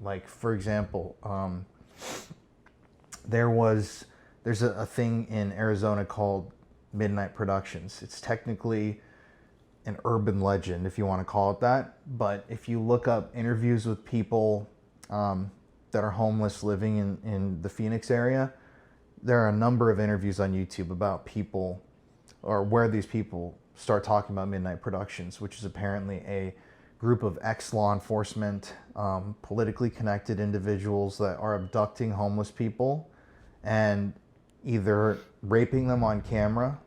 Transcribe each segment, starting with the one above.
Like, for example, there's a thing in Arizona called Midnight Productions. It's technically an urban legend, if you want to call it that. But if you look up interviews with people that are homeless living in the Phoenix area, there are a number of interviews on YouTube about people, or where these people start talking about Midnight Productions, which is apparently a group of ex-law enforcement, politically connected individuals that are abducting homeless people and either raping them on camera,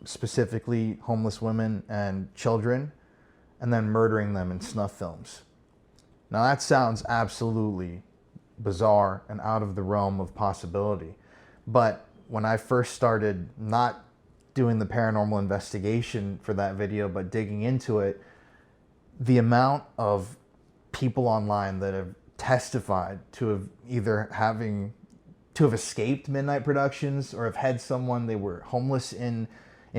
specifically homeless women and children, and then murdering them in snuff films. Now that sounds absolutely bizarre and out of the realm of possibility. But when I first started not doing the paranormal investigation for that video, but digging into it, the amount of people online that have testified to have either to have escaped Midnight Productions or have had someone, they were homeless in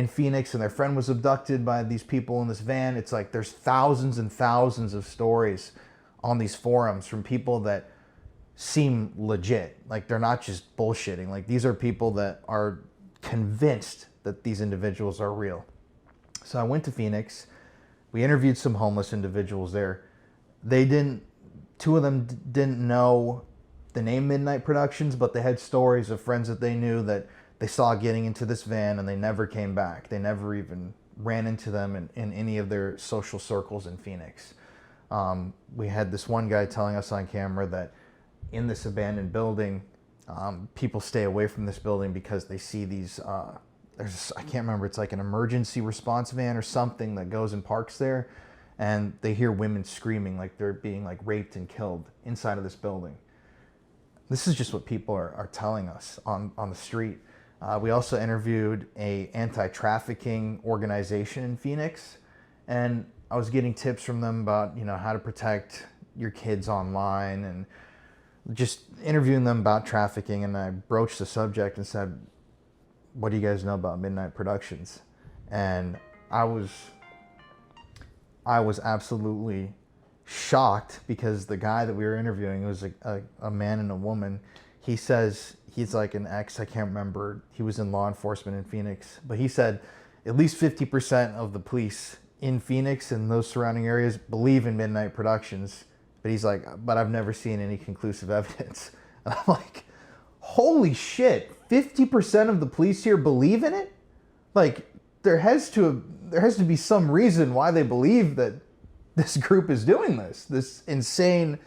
Phoenix and their friend was abducted by these people in this van. It's like there's thousands and thousands of stories on these forums from people that seem legit. Like they're not just bullshitting. Like these are people that are convinced that these individuals are real. So I went to Phoenix. We interviewed some homeless individuals there. Two of them didn't know the name Midnight Productions, but they had stories of friends that they knew that they saw getting into this van and they never came back. They never even ran into them in any of their social circles in Phoenix. We had this one guy telling us on camera that in this abandoned building, people stay away from this building because they see these, I can't remember, it's like an emergency response van or something that goes and parks there, and they hear women screaming like they're being like raped and killed inside of this building. This is just what people are telling us on the street. We also interviewed a anti-trafficking organization in Phoenix, and I was getting tips from them about, how to protect your kids online and just interviewing them about trafficking. And I broached the subject and said, what do you guys know about Midnight Productions? And I was absolutely shocked because the guy that we were interviewing was a man and a woman. He says he's like an ex, I can't remember, he was in law enforcement in Phoenix, but he said at least 50% of the police in Phoenix and those surrounding areas believe in Midnight Productions. But he's like, but I've never seen any conclusive evidence. And I'm like, holy shit, 50% of the police here believe in it? Like, there has to be some reason why they believe that this group is doing this insane,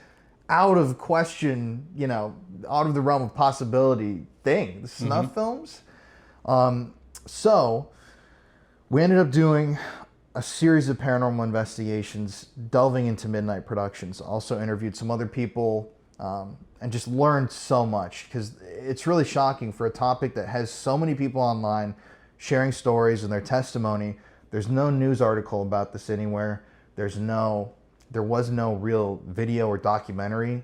out of question, out of the realm of possibility thing, the snuff films. So we ended up doing a series of paranormal investigations, delving into Midnight Productions. Also interviewed some other people, and just learned so much, because it's really shocking for a topic that has so many people online sharing stories and their testimony. There's no news article about this anywhere. There was no real video or documentary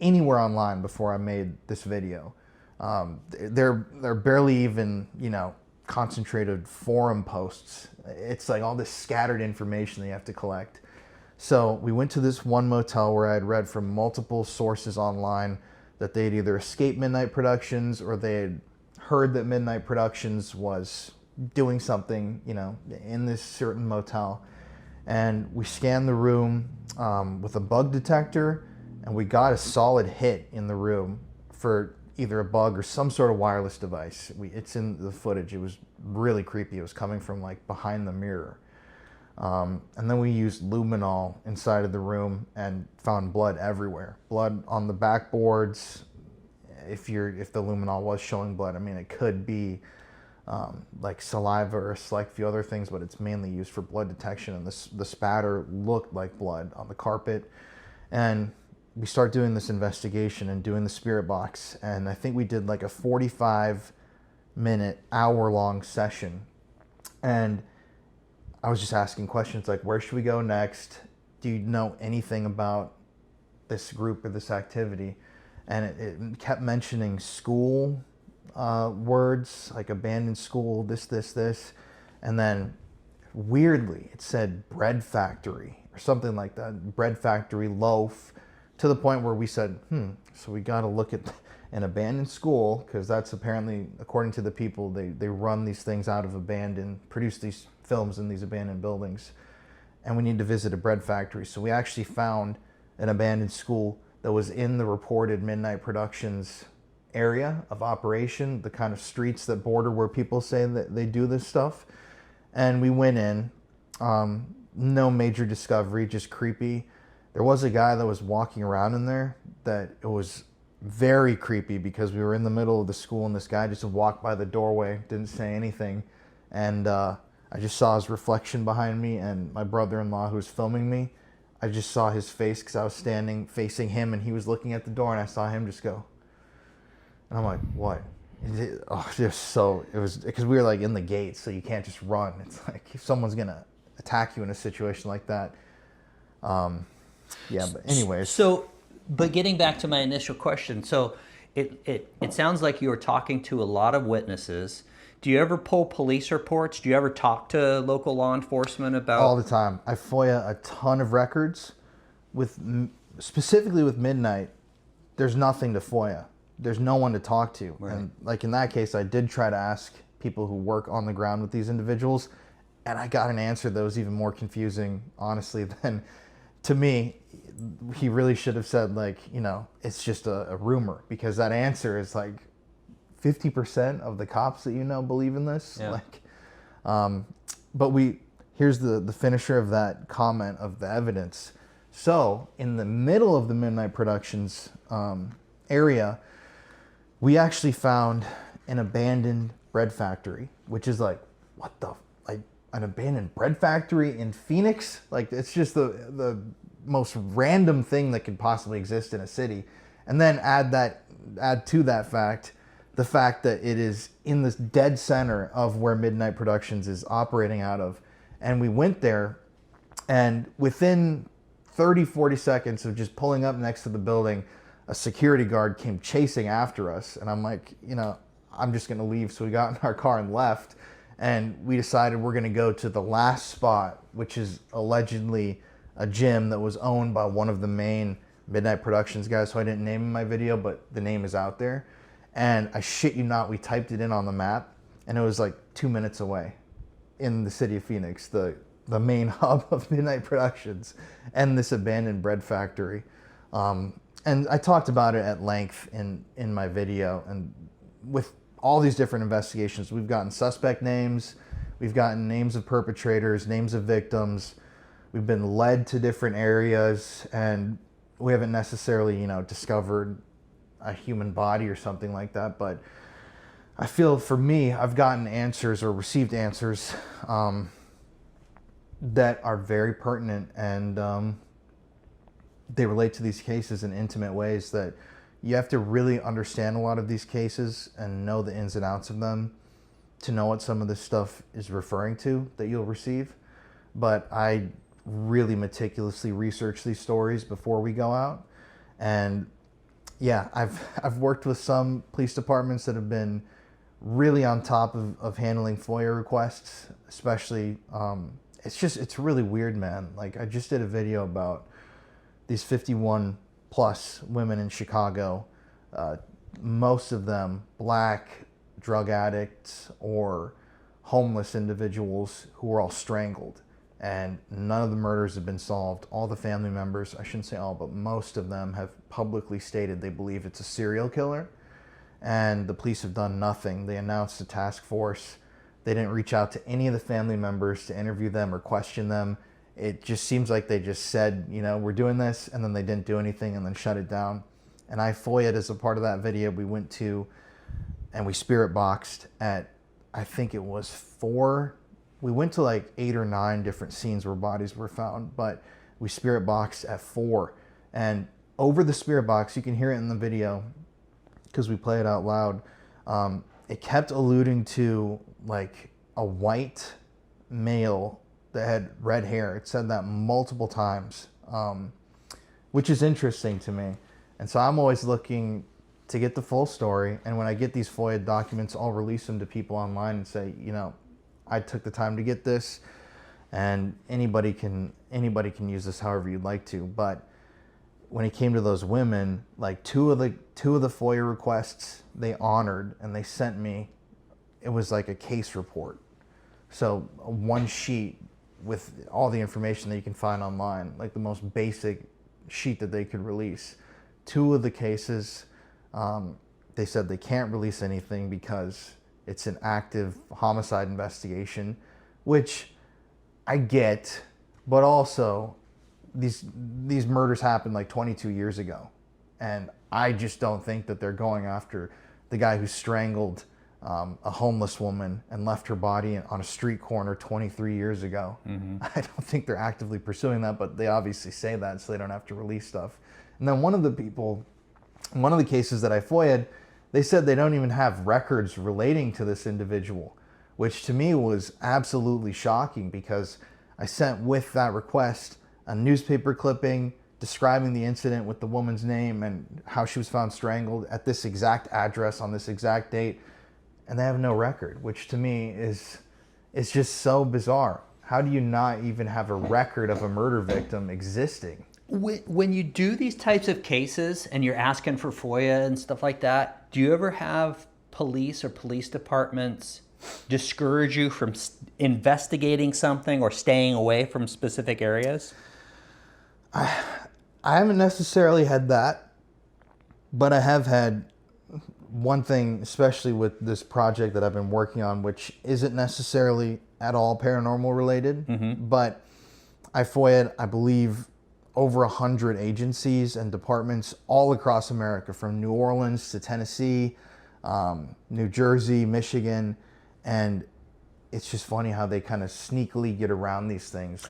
anywhere online before I made this video. They're barely even, concentrated forum posts. It's like all this scattered information that you have to collect. So we went to this one motel where I had read from multiple sources online that they'd either escaped Midnight Productions or they had heard that Midnight Productions was doing something, in this certain motel. And we scanned the room with a bug detector, and we got a solid hit in the room for either a bug or some sort of wireless device. It's in the footage. It was really creepy. It was coming from like behind the mirror. And then we used luminol inside of the room and found blood everywhere. Blood on the backboards. If the luminol was showing blood, it could be like saliva or like a few other things, but it's mainly used for blood detection. And the spatter looked like blood on the carpet. And we start doing this investigation and doing the spirit box. And I think we did like a 45-minute, hour-long session. And I was just asking questions like, where should we go next? Do you know anything about this group or this activity? And it kept mentioning school words, like abandoned school, this. And then weirdly, it said bread factory or something like that. Bread factory, loaf, to the point where we said, so we got to look at an abandoned school, because that's apparently, according to the people, they run these things out of produce these films in these abandoned buildings. And we need to visit a bread factory. So we actually found an abandoned school that was in the reported Midnight Productions area of operation, the kind of streets that border where people say that they do this stuff. And we went in, no major discovery, just creepy. There was a guy that was walking around in there that it was very creepy, because we were in the middle of the school and this guy just walked by the doorway, didn't say anything. And I just saw his reflection behind me, and my brother-in-law who was filming me, I just saw his face because I was standing facing him and he was looking at the door, and I saw him just go. And I'm like, what? It was because we were like in the gate, so you can't just run. It's like if someone's gonna attack you in a situation like that. Yeah, but anyways. So, but getting back to my initial question, so it sounds like you were talking to a lot of witnesses. Do you ever pull police reports? Do you ever talk to local law enforcement about? All the time. I FOIA a ton of records. Specifically with Midnight, there's nothing to FOIA. There's no one to talk to. Right. And like in that case, I did try to ask people who work on the ground with these individuals, and I got an answer that was even more confusing, honestly, than to me. He really should have said, like, it's just a rumor, because that answer is like 50% of the cops that believe in this. Yeah. But here's the finisher of that comment of the evidence. So in the middle of the Midnight Productions area, we actually found an abandoned bread factory, which is like, an abandoned bread factory in Phoenix? Like, it's just the most random thing that could possibly exist in a city. And then add to that fact the fact that it is in this dead center of where Midnight Productions is operating out of. And we went there, and within 30-40 seconds of just pulling up next to the building, a security guard came chasing after us. And I'm like, I'm just gonna leave. So we got in our car and left, and we decided we're gonna go to the last spot, which is allegedly a gym that was owned by one of the main Midnight Productions guys, who I didn't name in my video, but the name is out there. And I shit you not, we typed it in on the map, and it was like 2 minutes away in the city of Phoenix, the main hub of Midnight Productions, and this abandoned bread factory. And I talked about it at length in my video. And with all these different investigations, we've gotten suspect names, we've gotten names of perpetrators, names of victims, we've been led to different areas, and we haven't necessarily, discovered a human body or something like that. But I feel, for me, I've gotten answers or received answers that are very pertinent, and they relate to these cases in intimate ways that you have to really understand a lot of these cases and know the ins and outs of them to know what some of this stuff is referring to that you'll receive. But I really meticulously research these stories before we go out. And yeah, I've worked with some police departments that have been really on top of handling FOIA requests, especially. It's really weird, man. Like, I just did a video about these 51 plus women in Chicago, most of them Black, drug addicts, or homeless individuals who were all strangled. And none of the murders have been solved. All the family members, I shouldn't say all, but most of them have publicly stated they believe it's a serial killer. And the police have done nothing. They announced a task force. They didn't reach out to any of the family members to interview them or question them. It just seems like they just said, we're doing this, and then they didn't do anything and then shut it down. And I FOIA'd as a part of that video. We went to, and we spirit boxed at, I think it was 4. We went to like 8 or 9 different scenes where bodies were found, but we spirit boxed at 4. And over the spirit box, you can hear it in the video because we play it out loud. It kept alluding to like a white male that had red hair. It said that multiple times, which is interesting to me. And so I'm always looking to get the full story. And when I get these FOIA documents, I'll release them to people online and say, I took the time to get this, and anybody can use this however you'd like to. But when it came to those women, like two of the FOIA requests they honored, and they sent me, it was like a case report. So one sheet with all the information that you can find online, like the most basic sheet that they could release. Two of the cases, they said they can't release anything because it's an active homicide investigation, which I get, but also these murders happened like 22 years ago, and I just don't think that they're going after the guy who strangled a homeless woman and left her body on a street corner 23 years ago. I don't think they're actively pursuing that, but they obviously say that so they don't have to release stuff. And then one of the cases that I FOIA'd, they said they don't even have records relating to this individual, which to me was absolutely shocking, because I sent with that request a newspaper clipping describing the incident with the woman's name and how she was found strangled at this exact address on this exact date, and they have no record, which to me is just so bizarre. How do you not even have a record of a murder victim existing? When you do these types of cases and you're asking for FOIA and stuff like that, do you ever have police or police departments discourage you from investigating something or staying away from specific areas? I haven't necessarily had that, but I have had one thing, especially with this project that I've been working on, which isn't necessarily at all paranormal related, but I FOIA'd, I believe, over 100 agencies and departments all across America, from New Orleans to Tennessee, New Jersey, Michigan, and it's just funny how they kind of sneakily get around these things.